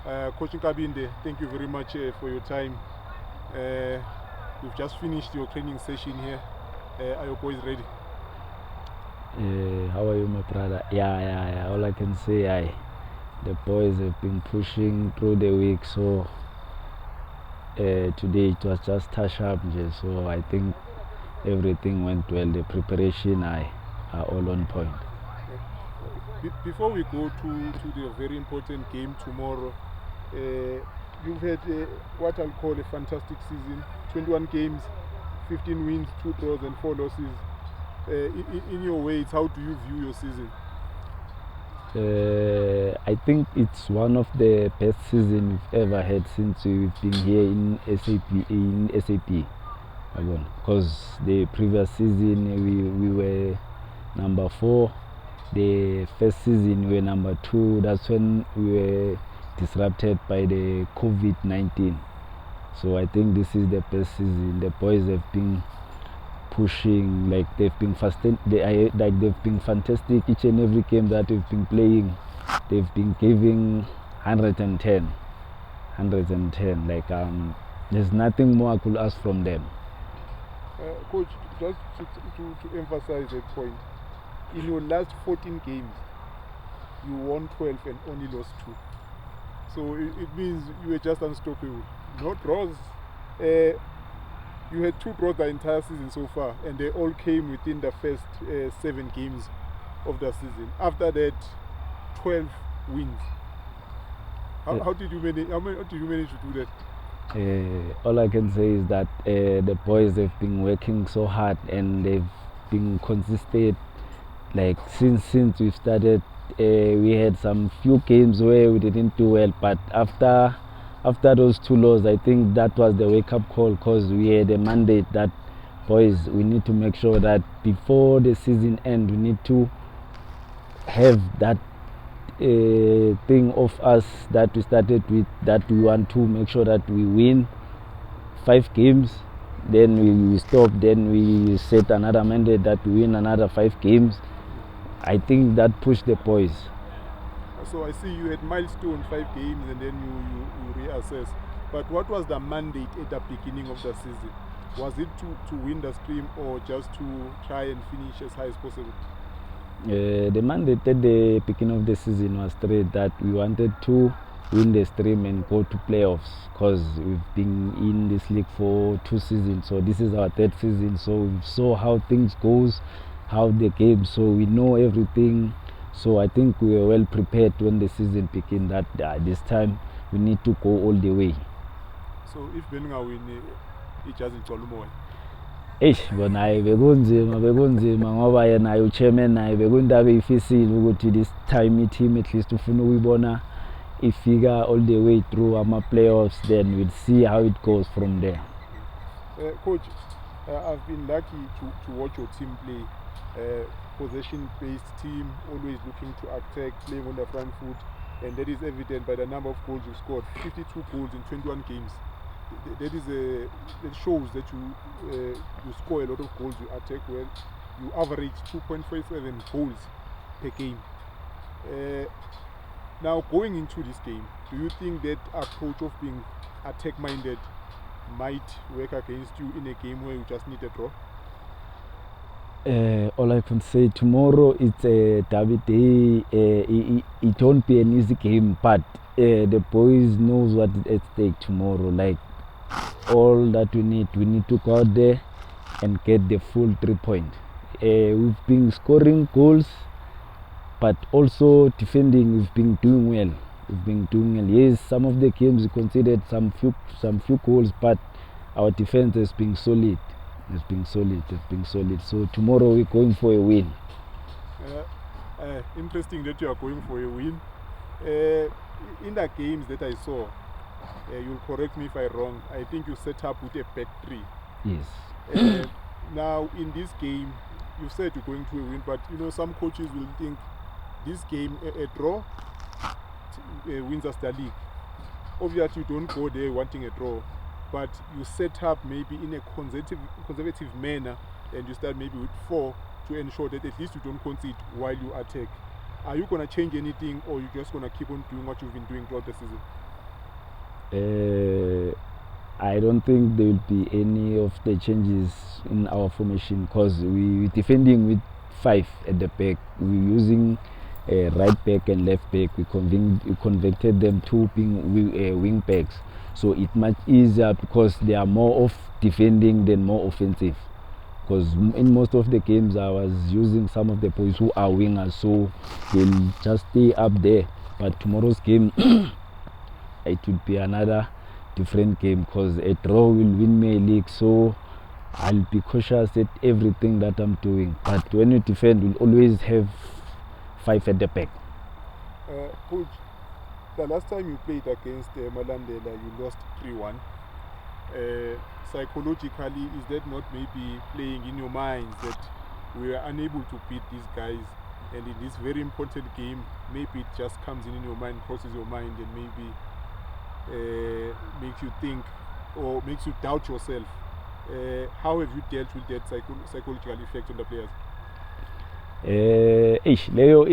Coach Nkabini, thank you very much for your time. You've just finished your training session here. Are your boys ready? How are you, my brother? Yeah. All I can say, the boys have been pushing through the week, so today it was just touch up, so I think everything went well. The preparation are all on point. Before we go to the very important game tomorrow, you've had what I'll call a fantastic season. 21 games, 15 wins, 2 draws and 4 losses. In your ways, how do you view your season? I think it's one of the best seasons we've ever had since we've been here in SAP. Because the previous season we were number 4. The first season we were number 2. That's when we were disrupted by the COVID-19. So I think this is the best season. The boys have been pushing, like they've been they've been fantastic. Each and every game that we've been playing, they've been giving 110. Like there's nothing more I could ask from them. Coach, just to emphasize that point, in your last 14 games, you won 12 and only lost 2. So it means you were just unstoppable. No draws. You had 2 draws the entire season so far, and they all came within the first 7 games of the season. After that, 12 wins. How did you manage? How did you manage to do that? All I can say is that the boys have been working so hard and they've been consistent. Like since we started, we had some few games where we didn't do well, but after those 2 losses, I think that was the wake-up call, because we had a mandate that, boys, we need to make sure that before the season ends, we need to have that thing of us that we started with, that we want to make sure that we win 5 games, then we stop, then we set another mandate that we win another 5 games. I think that pushed the boys. So I see you had milestone 5 games and then you reassess. But what was the mandate at the beginning of the season? Was it to win the stream or just to try and finish as high as possible? The mandate at the beginning of the season was straight, that we wanted to win the stream and go to playoffs, because we've been in this league for 2 seasons, so this is our 3rd season, so we saw how things goes, how the game, so we know everything. So I think we were well prepared when the season began, that this time we need to go all the way. So if Beninga win, it just it's all more. Bona hayi bekunzima ngoba yena uchairman naye bekundaba eyifisile ukuthi this time i-team at least ufuna ukuyibona ifika all the way through ama-playoffs, then we'll see how it goes from there. Coach, I've been lucky to watch your team play. Possession-based team, always looking to attack, playing on the front foot, and that is evident by the number of goals you scored. 52 goals in 21 games. That shows that you score a lot of goals, you attack well, you average 2.57 goals per game. Now going into this game, do you think that approach of being attack-minded might work against you in a game where you just need a draw? All I can say, tomorrow it's a derby day. It won't be an easy game, but the boys knows what is at stake tomorrow. Like all that we need to go out there and get the full 3 points. We've been scoring goals, but also defending. We've been doing well. Yes, some of the games we conceded some few goals, but our defense has been solid. It's been solid. So tomorrow we're going for a win. Interesting that you are going for a win. In the games that I saw, you'll correct me if I'm wrong, I think you set up with a back 3. Yes. Now in this game, you said you're going to a win, but you know some coaches will think this game a draw wins us the league. Obviously you don't go there wanting a draw, but you set up maybe in a conservative manner, and you start maybe with 4 to ensure that at least you don't concede while you attack. Are you going to change anything, or are you just going to keep on doing what you've been doing throughout the season? I don't think there will be any of the changes in our formation because we're defending with 5 at the back. We're using right back and left back. We converted them to being wing backs. So it's much easier because they are more of defending than more offensive. Because in most of the games I was using some of the boys who are wingers, so they'll just stay up there. But tomorrow's game, it will be another different game because a draw will win me a league, so I'll be cautious at everything that I'm doing. But when you defend, we'll always have 5 at the back. Coach, the last time you played against Malandela, you lost 3-1. Psychologically, is that not maybe playing in your minds that we are unable to beat these guys, and in this very important game, maybe it just comes in your mind, crosses your mind, and maybe makes you think or makes you doubt yourself? How have you dealt with that psychological effect on the players? Leyo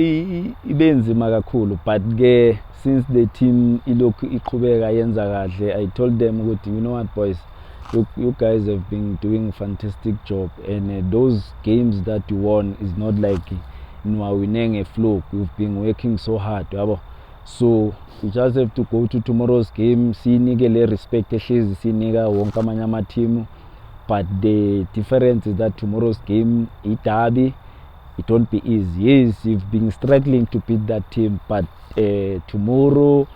ibe nzima kakhulu, but ke since the team ilokhu iqhubeka yenza kahle, I told them ukuthi, you know what boys, you guys have been doing a fantastic job, and those games that you won is not like winning a fluke. We've been working so hard, yabo. So we just have to go to tomorrow's game, sinike le respect ehlezi sinika wonke amanye ama team, but the difference is that tomorrow's game derby, it won't be easy. Yes, we've been struggling to beat that team, but tomorrow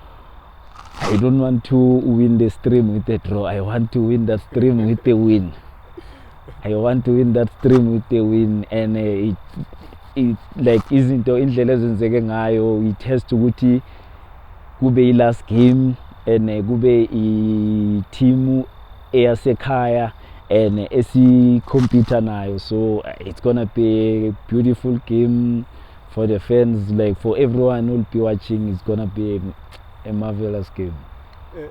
I don't want to win the stream with a draw. I want to win that stream with a win. I want to win that stream with a win, and it like izinto indlela ezenzeke ngayo, it has to ukuthi kube last game and kube team eyasekhaya and esi-compete nayo, so it's gonna be a beautiful game for the fans, like for everyone who will be watching. It's gonna be a marvelous game.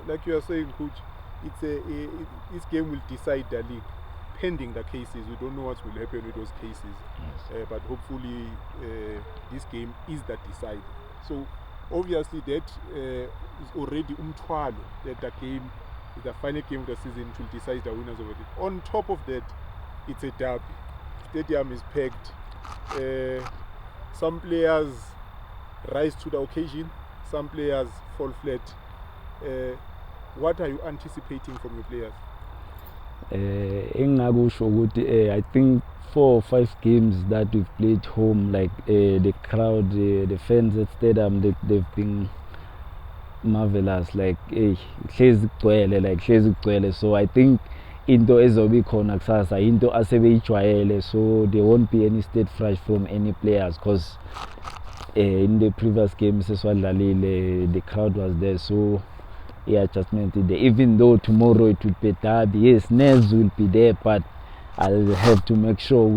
Like you are saying, coach, this game will decide the league, pending the cases. We don't know what will happen with those cases. Yes. But hopefully this game is that decide. So obviously that is already umthwalo, that the game, the final game of the season, will decide the winners of it. On top of that, it's a derby. Stadium is packed. Some players rise to the occasion, some players fall flat. What are you anticipating from your players? I think 4 or 5 games that we've played home, like the crowd, the fans at stadium, they've been marvelous. Like so I think into ezobe khona kusasa into asebeyijwayele, so there won't be any state fright from any players, because in the previous games the crowd was there, so adjustment there. Even though tomorrow it will be derby, yes, nerves will be there, but I'll have to make sure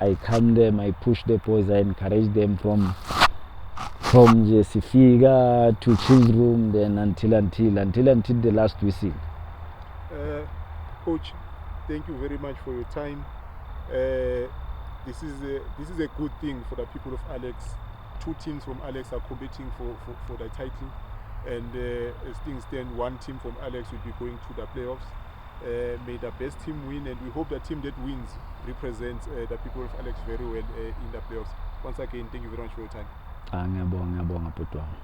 I calm them, I push the boys, I encourage them from Jessica to change room, then until the last whistle. Coach, thank you very much for your time. This is a good thing for the people of Alex. 2 teams from Alex are competing for the title, and as things stand, 1 team from Alex will be going to the playoffs. May the best team win, and we hope the team that wins represents the people of Alex very well in the playoffs. Once again, thank you very much for your time. Ngiyabonga bhuti wami.